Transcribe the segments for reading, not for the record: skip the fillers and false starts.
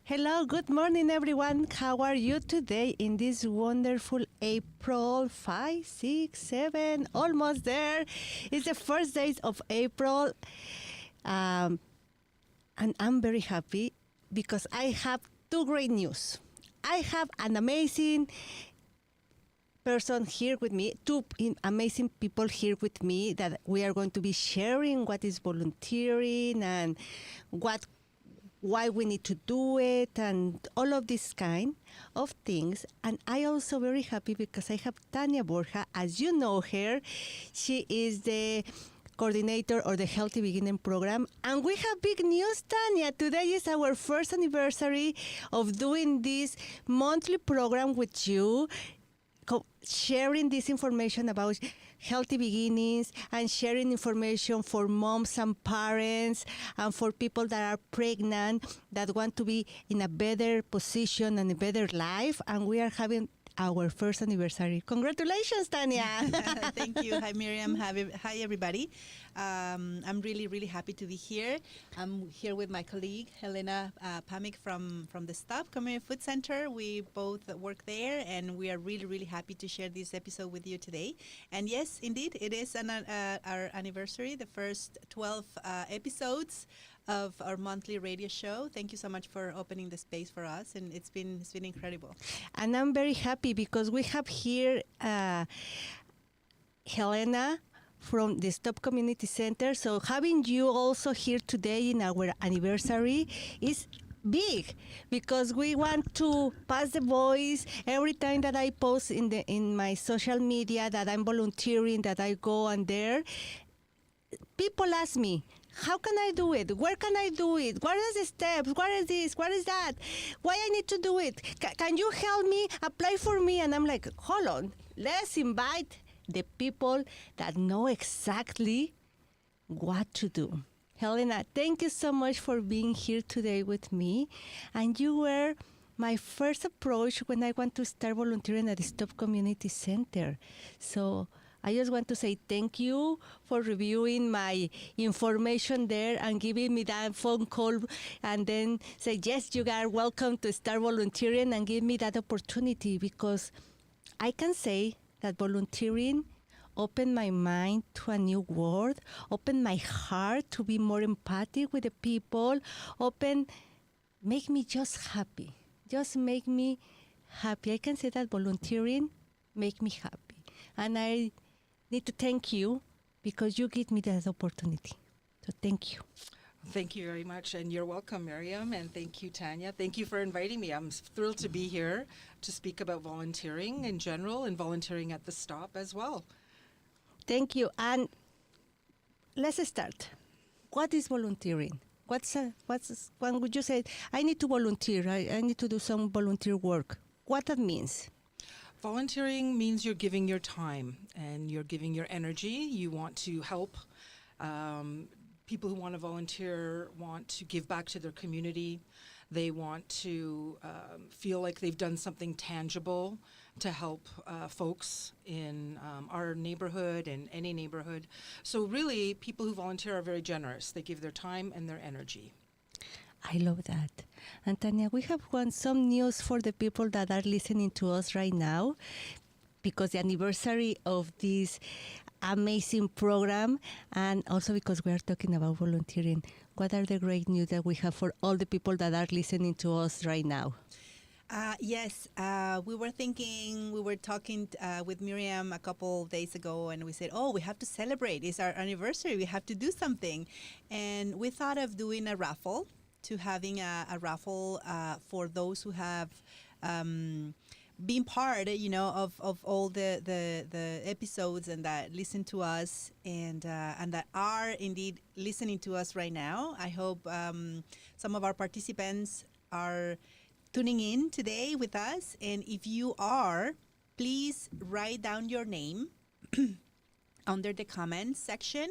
Hello, good morning, everyone. How are you today in this wonderful April 5, 6, 7, almost there? It's the first days of April, and I'm very happy because I have two great news. I have an amazing person here with me, amazing people here with me that we are going to be sharing what is volunteering and why we need to do it and all of this kind of things. And I also very happy because I have Tania Borja. As you know her, she is the coordinator of the Healthy Beginning program. And we have big news, Tania. Today is our first anniversary of doing this monthly program with you, sharing this information about healthy beginnings and sharing information for moms and parents and for people that are pregnant that want to be in a better position and a better life. And we are having our first anniversary. Congratulations, Tania. Thank you. Hi, Miriam. Hi, everybody. I'm really, really happy to be here. I'm here with my colleague, Helena Pamik from the Stop Community Food Center. We both work there, and we are really, really happy to share this episode with you today. And yes, indeed, it is our anniversary, the first 12 episodes of our monthly radio show. Thank you so much for opening the space for us, and it's been incredible. And I'm very happy because we have here Helena from the Stop Community Center. So having you also here today in our anniversary is big because we want to pass the voice. Every time that I post in my social media that I'm volunteering, that I go and there, people ask me, how can I do it? Where can I do it? What are the steps? What is this? What is that? Why I need to do it? Can you help me? Apply for me? And I'm like, hold on. Let's invite the people that know exactly what to do. Helena, thank you so much for being here today with me. And you were my first approach when I want to start volunteering at the Stop Community Center. So I just want to say thank you for reviewing my information there and giving me that phone call and then say, yes, you are welcome to start volunteering and give me that opportunity because I can say that volunteering opened my mind to a new world, opened my heart to be more empathic with the people, make me just happy. Just make me happy. I can say that volunteering make me happy. And I need to thank you because you give me that opportunity. So thank you. Thank you very much, and you're welcome, Miriam, and thank you, Tania. Thank you for inviting me. I'm thrilled to be here to speak about volunteering in general and volunteering at the Stop as well. Thank you. And let's start. What is volunteering? When would you say, I need to volunteer, I need to do some volunteer work? What that means? Volunteering means you're giving your time and you're giving your energy. You want to help. People who want to volunteer want to give back to their community. They want to feel like they've done something tangible to help folks in our neighborhood and any neighborhood. So really, people who volunteer are very generous. They give their time and their energy. I love that. And Tania, we have some news for the people that are listening to us right now because the anniversary of this amazing program and also because we are talking about volunteering. What are the great news that we have for all the people that are listening to us right now? Yes, we were talking with Miriam a couple of days ago, and we said, we have to celebrate. It's our anniversary. We have to do something. And we thought of doing a raffle, having a raffle for those who have been part, of all the episodes and that listen to us and that are indeed listening to us right now. I hope some of our participants are tuning in today with us. And if you are, please write down your name under the comments section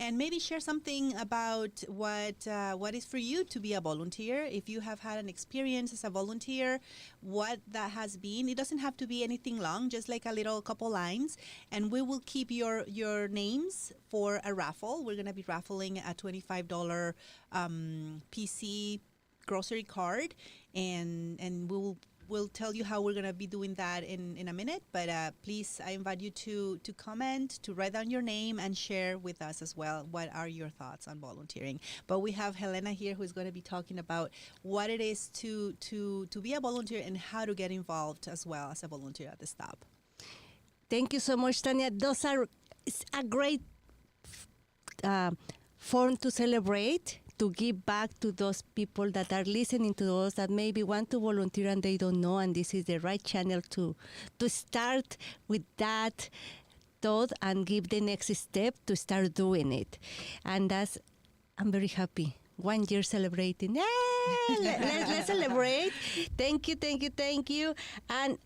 and maybe share something about what is for you to be a volunteer. If you have had an experience as a volunteer, what that has been. It doesn't have to be anything long, just like a couple lines, and we will keep your names for a raffle. We're going to be raffling a $25 PC grocery card, and we'll tell you how we're going to be doing that in a minute. But please, I invite you to comment, to write down your name, and share with us as well what are your thoughts on volunteering. But we have Helena here who is going to be talking about what it is to be a volunteer and how to get involved as well as a volunteer at the stop. Thank you so much, Tanya. It's a great form to celebrate, to give back to those people that are listening to us that maybe want to volunteer and they don't know, and this is the right channel to start with that thought and give the next step to start doing it. And I'm very happy. 1 year celebrating. Yay! Let's celebrate. Thank you. And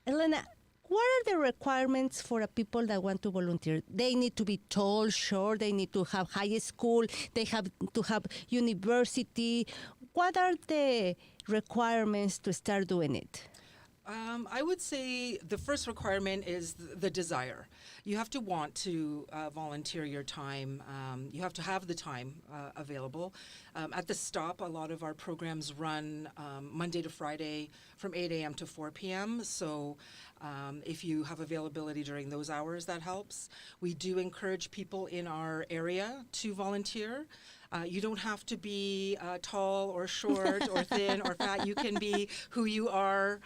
Elena, what are the requirements for a people that want to volunteer? They need to be tall, short, they need to have high school, they have to have university. What are the requirements to start doing it? I would say the first requirement is the desire. You have to want to volunteer your time. You have to have the time available. At the stop, a lot of our programs run Monday to Friday from 8 a.m. to 4 p.m. So if you have availability during those hours, that helps. We do encourage people in our area to volunteer. You don't have to be tall or short or thin or fat. You can be who you are.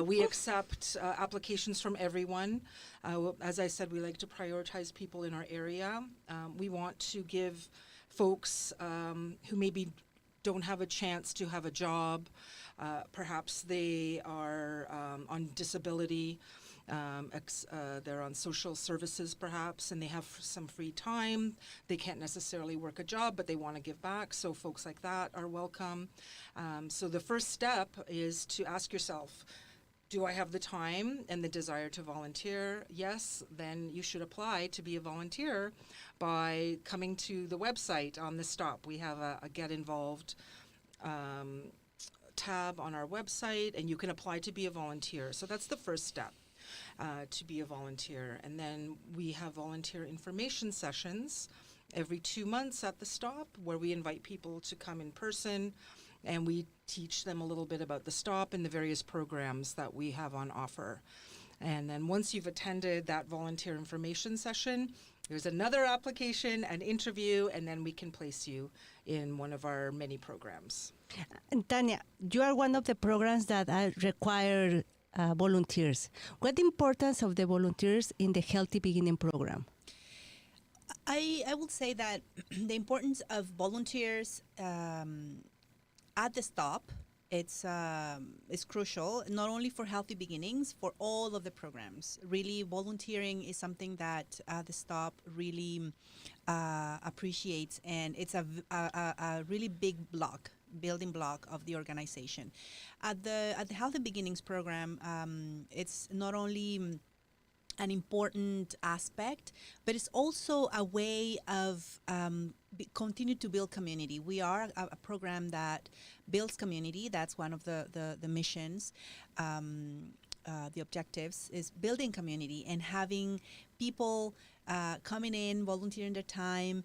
We accept applications from everyone. As I said, we like to prioritize people in our area. We want to give folks who maybe don't have a chance to have a job. Perhaps they are on disability. They're on social services perhaps, and they have some free time. They can't necessarily work a job, but they want to give back. So folks like that are welcome. So the first step is to ask yourself, do I have the time and the desire to volunteer? Yes, then you should apply to be a volunteer by coming to the website on the stop. We have a Get Involved tab on our website, and you can apply to be a volunteer. So that's the first step. To be a volunteer. And then we have volunteer information sessions every 2 months at the stop where we invite people to come in person and we teach them a little bit about the stop and the various programs that we have on offer. And then once you've attended that volunteer information session, there's another application, an interview, and then we can place you in one of our many programs. And Tanya, you are one of the programs that require volunteers. What the importance of the volunteers in the Healthy Beginning program? I would say that the importance of volunteers at the stop, it's crucial, not only for Healthy Beginnings, for all of the programs. Really, volunteering is something that the stop really appreciates, and it's a really big building block of the organization. At the Healthy Beginnings program, it's not only an important aspect, but it's also a way of continue to build community. We are a program that builds community. That's one of the missions. The objectives is building community and having people coming in, volunteering their time,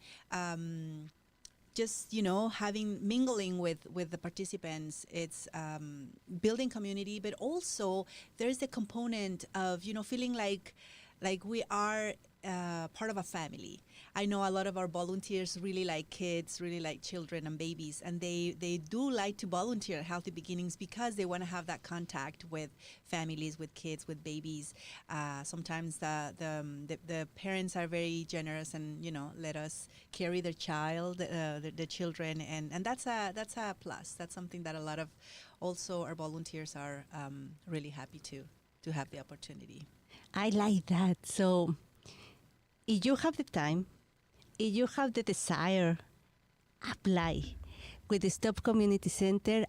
just mingling with the participants. It's building community, but also there's the component of feeling like we are part of a family. I know a lot of our volunteers really like kids, really like children and babies, and they do like to volunteer at Healthy Beginnings because they want to have that contact with families, with kids, with babies. Sometimes the parents are very generous and let us carry their child, the children, and that's a plus. That's something that a lot of also our volunteers are really happy to have the opportunity. I like that. So if you have the time, if you have the desire, apply with the Stop Community Center.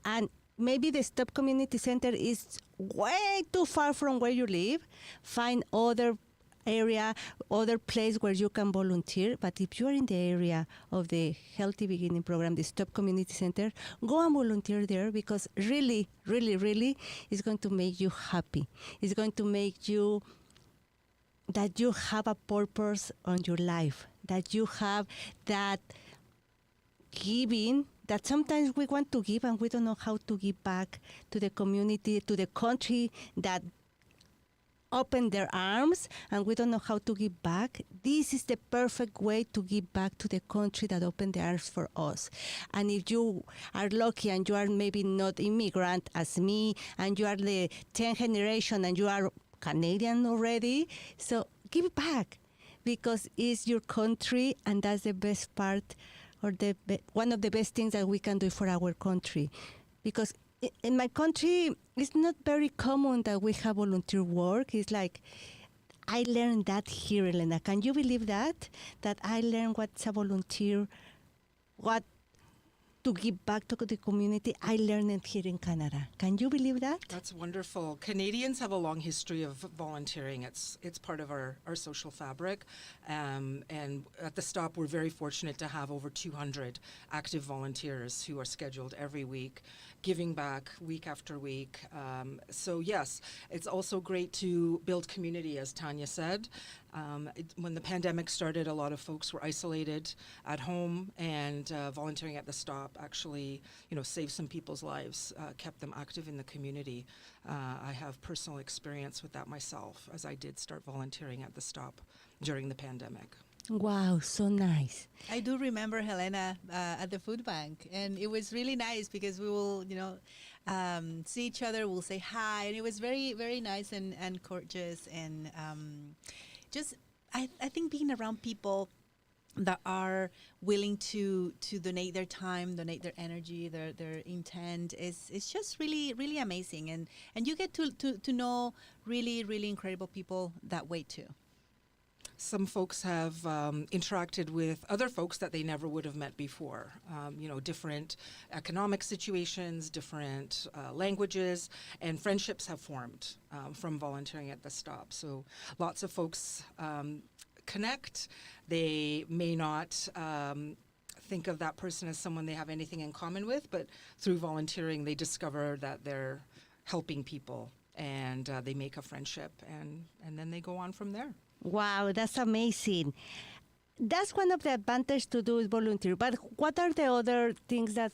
And maybe the Stop Community Center is way too far from where you live. Find other area, other place where you can volunteer. But if you're in the area of the Healthy Beginning program, the Stop Community Center, go and volunteer there, because really, really, really, it's going to make you happy. It's going to make you that you have a purpose on your life, that you have that giving that sometimes we want to give and we don't know how to give back to the community, to the country that open their arms, and we don't know how to give back. This is the perfect way to give back to the country that opened their arms for us. And if you are lucky and you are maybe not immigrant as me, and you are the 10th generation and you are Canadian already, so give back, because it's your country, and that's the best part, or one of the best things that we can do for our country. Because in my country, it's not very common that we have volunteer work. It's like, I learned that here, Elena. Can you believe that? That I learned what's a volunteer, what to give back to the community. I learned it here in Canada. Can you believe that? That's wonderful. Canadians have a long history of volunteering. It's part of our social fabric. And at the stop, we're very fortunate to have over 200 active volunteers who are scheduled every week, giving back week after week. So yes, it's also great to build community, as Tanya said. When the pandemic started, a lot of folks were isolated at home, and volunteering at the stop actually, saved some people's lives, kept them active in the community. I have personal experience with that myself, as I did start volunteering at the stop during the pandemic. Wow, so nice. I do remember Helena at the food bank, and it was really nice because we will, see each other, we'll say hi, and it was very, very nice and gorgeous, and I think being around people that are willing to donate their time, donate their energy, their intent is just really, really amazing, and you get to know really, really incredible people that way too. Some folks have interacted with other folks that they never would have met before. Different economic situations, different languages, and friendships have formed from volunteering at the stop. So lots of folks connect. They may not think of that person as someone they have anything in common with, but through volunteering, they discover that they're helping people, and they make a friendship, and then they go on from there. Wow, that's amazing. That's one of the advantages to do volunteer. But what are the other things that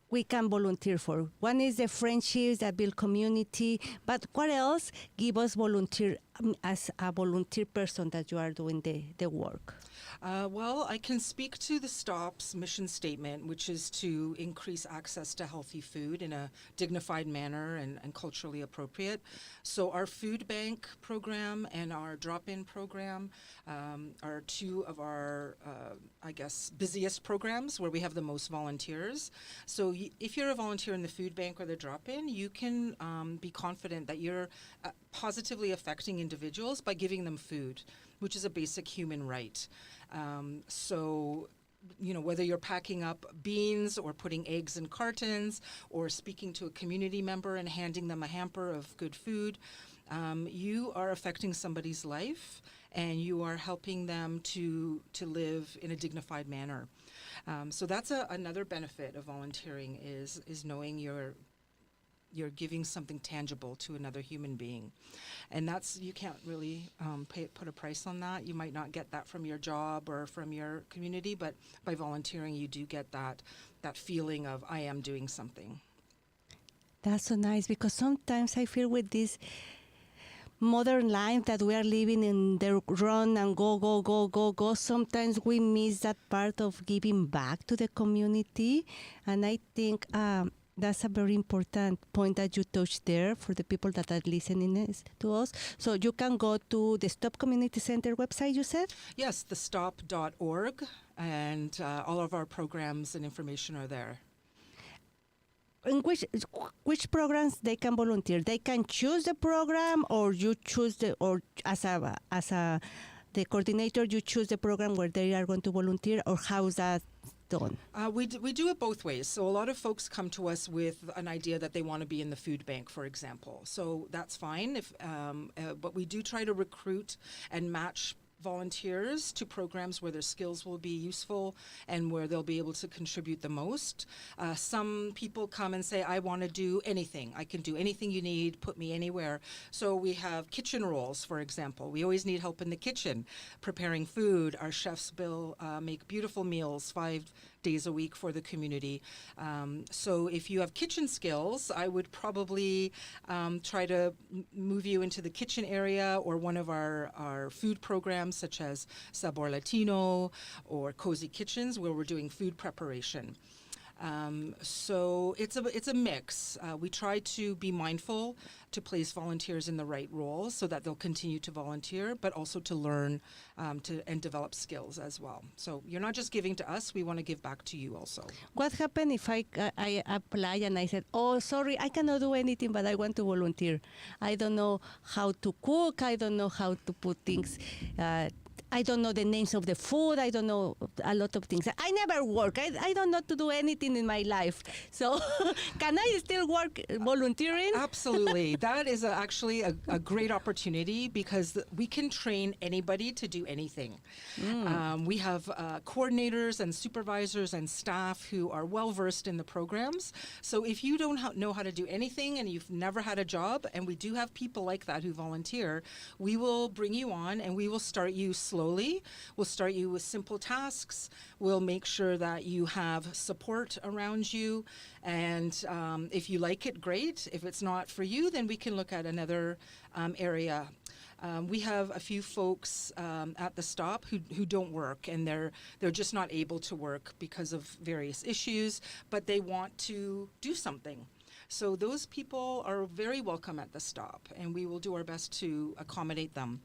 we can volunteer for? One is the friendships that build community. But what else give us volunteer as a volunteer person that you are doing the work? Well, I can speak to the STOP's mission statement, which is to increase access to healthy food in a dignified manner and culturally appropriate. So our food bank program and our drop-in program are two of our, busiest programs where we have the most volunteers. So if you're a volunteer in the food bank or the drop-in, you can be confident that you're positively affecting individuals by giving them food, which is a basic human right. Whether you're packing up beans or putting eggs in cartons or speaking to a community member and handing them a hamper of good food, you are affecting somebody's life, and you are helping them to live in a dignified manner. So that's another benefit of volunteering is knowing you're giving something tangible to another human being. And you can't really put a price on that. You might not get that from your job or from your community, but by volunteering, you do get that feeling of, I am doing something. That's so nice, because sometimes I feel with this modern life that we are living in, the run and go, sometimes we miss that part of giving back to the community. And I think that's a very important point that you touched there for the people that are listening to us. So you can go to the Stop Community Center website, you said? Yes, thestop.org, and all of our programs and information are there. In which programs they can volunteer? They can choose the program, or you choose the coordinator, you choose the program where they are going to volunteer, or how is that done? We do it both ways. So a lot of folks come to us with an idea that they want to be in the food bank, for example. So that's fine. But we do try to recruit and match volunteers to programs where their skills will be useful and where they'll be able to contribute the most. Some people come and say, I want to do anything. I can do anything you need, put me anywhere. So we have kitchen roles, for example. We always need help in the kitchen, preparing food. Our chefs make beautiful meals 5 days a week for the community. So if you have kitchen skills, I would probably try to move you into the kitchen area or one of our food programs such as Sabor Latino or Cozy Kitchens, where we're doing food preparation. So it's a mix. We try to be mindful to place volunteers in the right roles so that they'll continue to volunteer, but also to learn and develop skills as well. So you're not just giving to us; we want to give back to you also. What happened if I apply and I said, oh, sorry, I cannot do anything, but I want to volunteer. I don't know how to cook. I don't know how to put things. I don't know the names of the food. I don't know a lot of things. I never work. I don't know to do anything in my life. So can I still work volunteering? Absolutely. That is actually a great opportunity because we can train anybody to do anything. We have coordinators and supervisors and staff who are well versed in the programs. So if you don't know how to do anything and you've never had a job, and we do have people like that who volunteer, we will bring you on and we will start you slowly. We'll start you with simple tasks. We'll make sure that you have support around you. And if you like it, great. If it's not for you, then we can look at another area. We have a few folks at the stop who don't work, and they're just not able to work because of various issues, but they want to do something. So those people are very welcome at the stop, and we will do our best to accommodate them.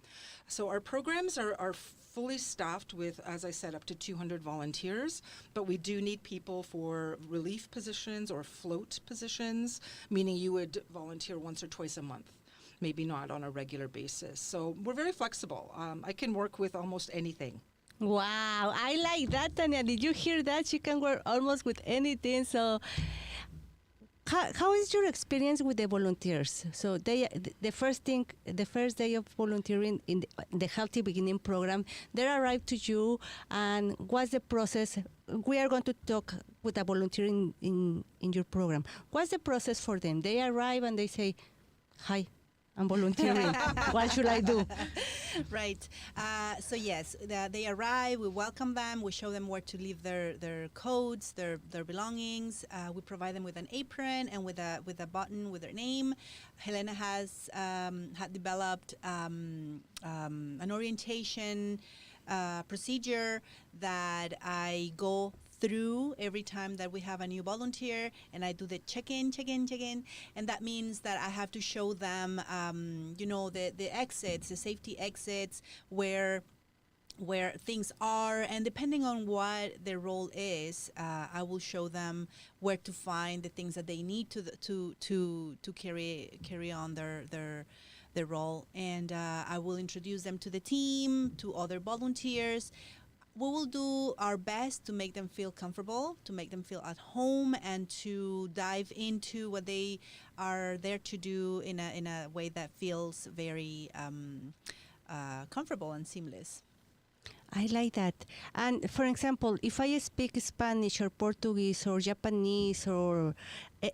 So our programs are fully staffed with, as I said, up to 200 volunteers, but we do need people for relief positions or float positions, meaning you would volunteer once or twice a month, maybe not on a regular basis. So we're very flexible. I can work with almost anything. Wow, I like that, Tanya. Did you hear that? She can work almost with anything. So how is your experience with the volunteers? So the first day of volunteering in the Healthy Beginning program, they arrive to you, and what's the process? We are going to talk with a volunteer in your program. What's the process for them? They arrive and they say, hi, I'm volunteering. What should I do? Right. So yes, they arrive. We welcome them. We show them where to leave their coats, their belongings. We provide them with an apron and with a button with their name. Helena has had developed an orientation procedure that I go through every time that we have a new volunteer, and I do the check-in, and that means that I have to show them, the exits, the safety exits, where things are, and depending on what their role is, I will show them where to find the things that they need to carry on their role, and I will introduce them to the team, to other volunteers. We will do our best to make them feel comfortable, to make them feel at home, and to dive into what they are there to do in a way that feels very comfortable and seamless. I like that. And for example, if I speak Spanish or Portuguese or Japanese or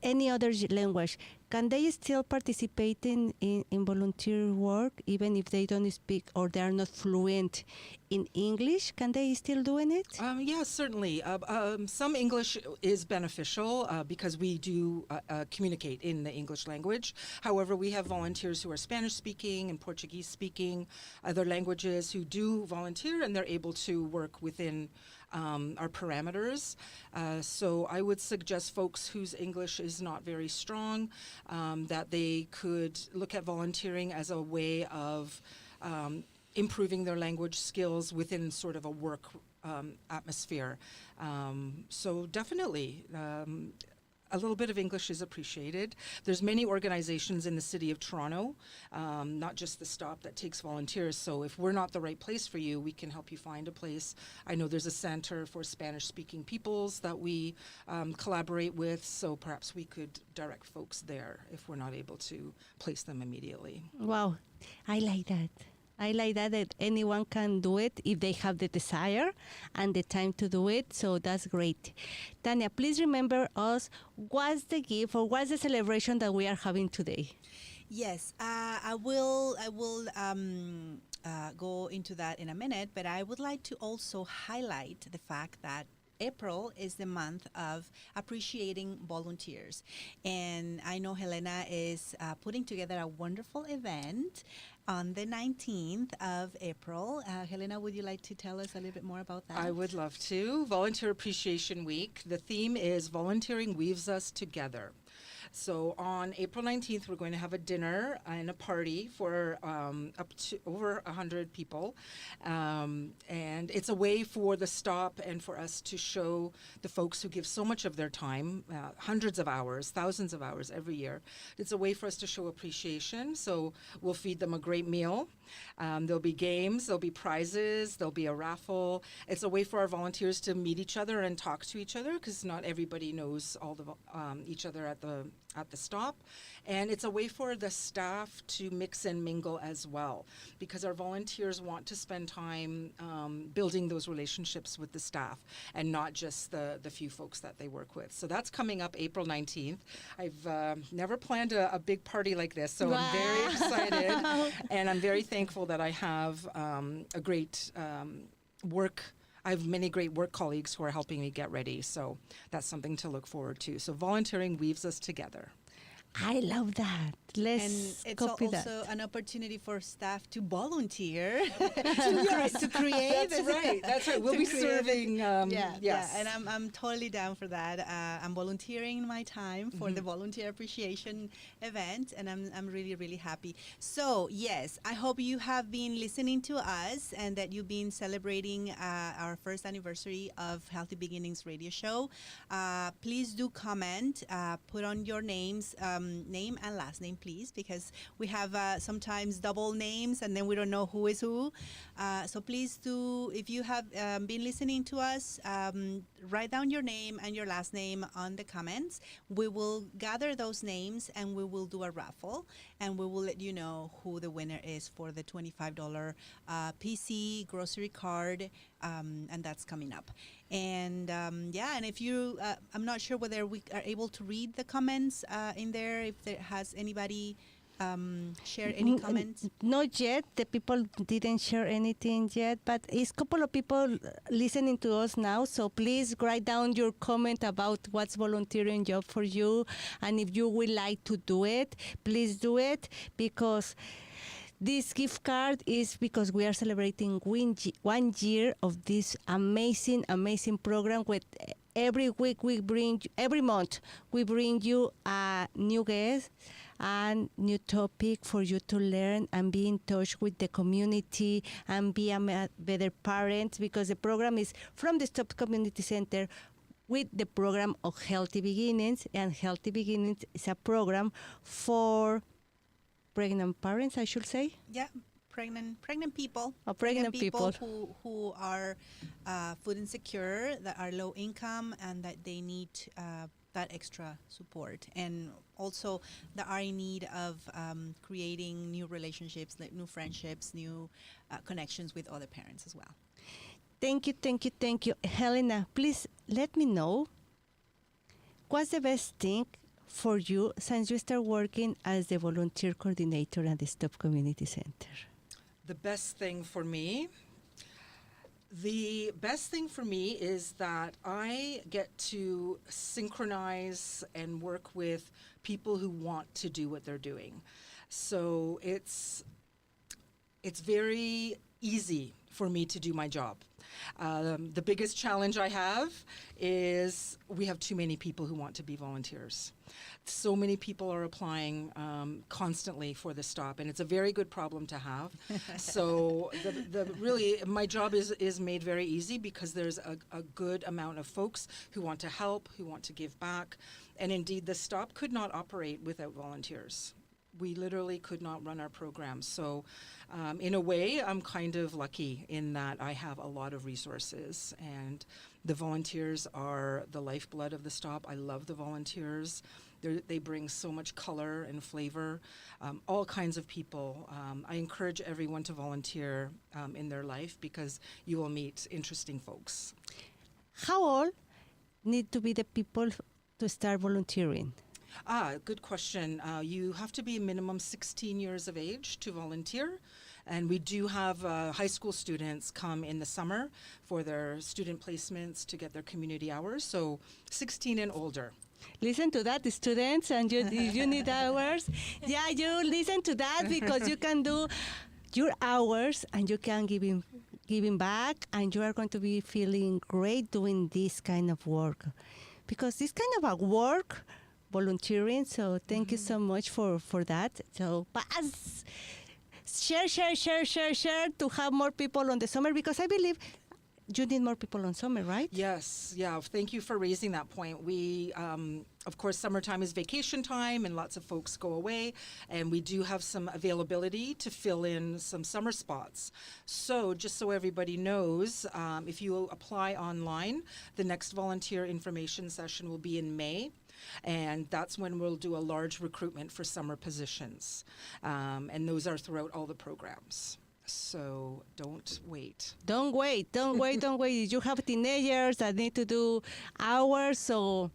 any other language, can they still participate in volunteer work even if they don't speak or they are not fluent in English? Can they still doing it? Yes, certainly. Some English is beneficial because we do communicate in the English language. However, we have volunteers who are Spanish speaking and Portuguese speaking, other languages who do volunteer, and they're able to work within our parameters. So I would suggest folks whose English is not very strong that they could look at volunteering as a way of improving their language skills within sort of a work atmosphere. So definitely, a little bit of English is appreciated. There's many organizations in the city of Toronto, not just the stop that takes volunteers. So if we're not the right place for you, we can help you find a place. I know there's a center for Spanish-speaking peoples that we collaborate with, so perhaps we could direct folks there if we're not able to place them immediately. Wow, I like that. I like that anyone can do it if they have the desire and the time to do it. So that's great. Tanya, please remember us, what's the gift or what's the celebration that we are having today? Yes, I will go into that in a minute, but I would like to also highlight the fact that April is the month of appreciating volunteers. And I know Helena is putting together a wonderful event on the 19th of April. Helena, would you like to tell us a little bit more about that? I would love to. Volunteer Appreciation Week. The theme is Volunteering Weaves Us Together. So on April 19th, we're going to have a dinner and a party for up to over 100 people. And it's a way for the stop and for us to show the folks who give so much of their time, hundreds of hours, thousands of hours every year. It's a way for us to show appreciation. So we'll feed them a great meal. There'll be games, there'll be prizes, there'll be a raffle. It's a way for our volunteers to meet each other and talk to each other, because not everybody knows all the each other at the stop. And it's a way for the staff to mix and mingle as well, because our volunteers want to spend time building those relationships with the staff and not just the few folks that they work with. So that's coming up April 19th. I've never planned a big party like this, so Wow. I'm very excited. And I'm very thankful that I have a great I have many great work colleagues who are helping me get ready, so that's something to look forward to. So volunteering weaves us together. I love that. And Let's it's copy also that. an opportunity for staff to volunteer to create. That's right. That's right. We'll to be create serving. yeah, Yes. and I'm totally down for that. I'm volunteering my time for the volunteer appreciation event, and I'm really, really happy. So yes, I hope you have been listening to us and that you've been celebrating our first anniversary of Healthy Beginnings Radio Show. Please do comment. Put on your names, name and last name, please, because we have sometimes double names and then we don't know who is who. So please do, if you have been listening to us, write down your name and your last name on the comments. We will gather those names and we will do a raffle, and we will let you know who the winner is for the $25 PC grocery card, and that's coming up. And and if you, I'm not sure whether we are able to read the comments in there, if there has anybody share any comments. Not yet. The people didn't share anything yet, but it's a couple of people listening to us now. So please write down your comment about what's volunteering job for you, and if you would like to do it, please do it, because this gift card is because we are celebrating 1 year of this amazing program. With every week every month we bring you a new guest and new topic for you to learn and be in touch with the community and be a better parent, because the program is from the Stop Community Center with the program of Healthy Beginnings, and Healthy Beginnings is a program for pregnant parents, I should say. Yeah, pregnant people. Oh, pregnant people. who are food insecure, that are low income, and that they need that extra support, and also that are in need of creating new relationships, like new friendships, new connections with other parents as well. Thank you. Helena, please let me know, what's the best thing for you since you start working as the volunteer coordinator at the Stop Community Center? The best thing for me? The best thing for me is that I get to synchronize and work with people who want to do what they're doing. So it's very easy for me to do my job. The biggest challenge I have is we have too many people who want to be volunteers. So many people are applying constantly for the stop, and it's a very good problem to have. So really, my job is made very easy because there's a good amount of folks who want to help, who want to give back, and indeed the stop could not operate without volunteers. We literally could not run our program. So in a way, I'm kind of lucky in that I have a lot of resources, and the volunteers are the lifeblood of the stop. I love the volunteers. They bring so much color and flavor, all kinds of people. I encourage everyone to volunteer in their life, because you will meet interesting folks. How old need to be the people to start volunteering? Good question. You have to be minimum 16 years of age to volunteer, And we do have high school students come in the summer for their student placements to get their community hours, so 16 and older. Listen to that, the students, and if you need hours, yeah, you listen to that because you can do your hours and you can giving back, and you are going to be feeling great doing this kind of work, because this kind of a work, volunteering. So thank you so much for that. So pass, share to have more people on the summer, because I believe you need more people on summer, right? Yes, yeah. Thank you for raising that point. We, of course, summertime is vacation time and lots of folks go away, and we do have some availability to fill in some summer spots. So just so everybody knows, if you apply online, the next volunteer information session will be in May. And that's when we'll do a large recruitment for summer positions. And those are throughout all the programs. So don't wait. Don't wait. You have teenagers that need to do hours, so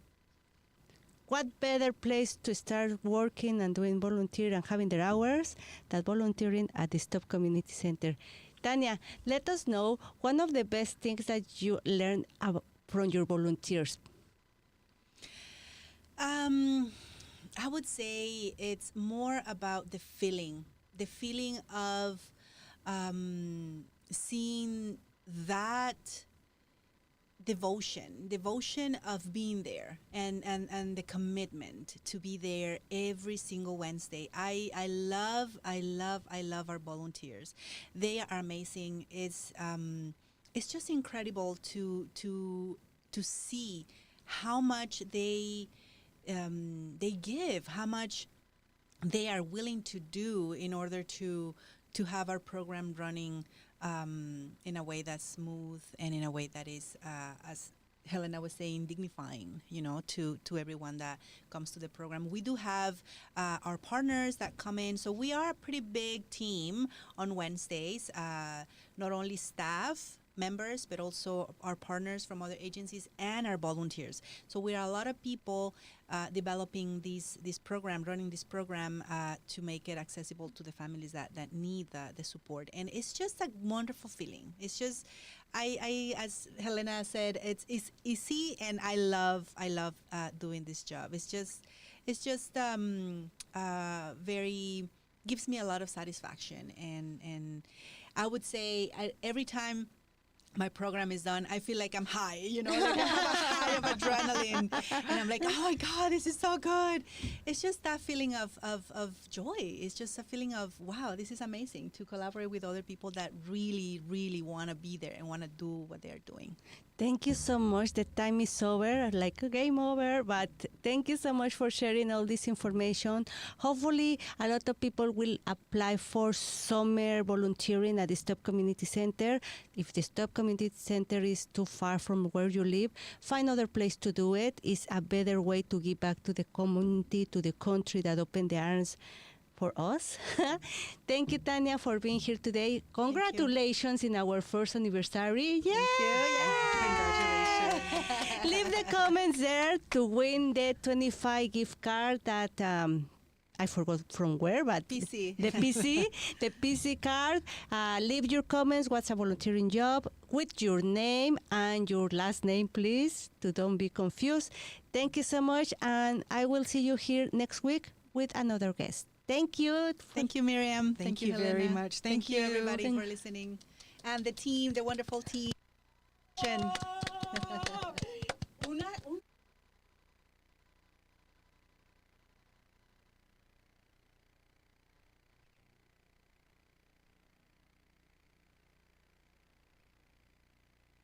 what better place to start working and doing volunteer and having their hours than volunteering at the Stop Community Center. Tanya, let us know one of the best things that you learned from your volunteers. I would say it's more about the feeling of seeing that devotion of being there, and the commitment to be there every single Wednesday. I love our volunteers. They are amazing. It's just incredible to see how much they give, how much they are willing to do in order to have our program running in a way that's smooth and in a way that is, as Helena was saying, dignifying, to everyone that comes to the program. We do have our partners that come in. So we are a pretty big team on Wednesdays, not only staff members, but also our partners from other agencies and our volunteers. So we are a lot of people developing this program, running this program to make it accessible to the families that need the support. And it's just a wonderful feeling. It's just, I as Helena said, it's easy, and I love doing this job. It's just very, gives me a lot of satisfaction. And I would say every time my program is done, I feel like I'm high, like I have a high of adrenaline, and I'm like, oh my God, this is so good. It's just that feeling of joy. It's just a feeling of, wow, this is amazing to collaborate with other people that really, really want to be there and want to do what they're doing. Thank you so much. The time is over, like a game over, but thank you so much for sharing all this information. Hopefully, a lot of people will apply for summer volunteering at the Stop Community Center. If the Stop Community Center is too far from where you live, find other place to do it. It's a better way to give back to the community, to the country that opened their arms for us. Thank you, Tanya, for being here today. Congratulations in our first anniversary. Yeah. Thank you. Yeah. Congratulations. Leave the comments there to win the 25 gift card that I forgot from where, but PC. the PC card. Leave your comments. What's a volunteering job with your name and your last name, please, to don't be confused. Thank you so much, and I will see you here next week with another guest. Thank you. Thank you, Miriam. Thank you Helena. very much. Thank you, you. everybody, for listening. And the team, the wonderful team.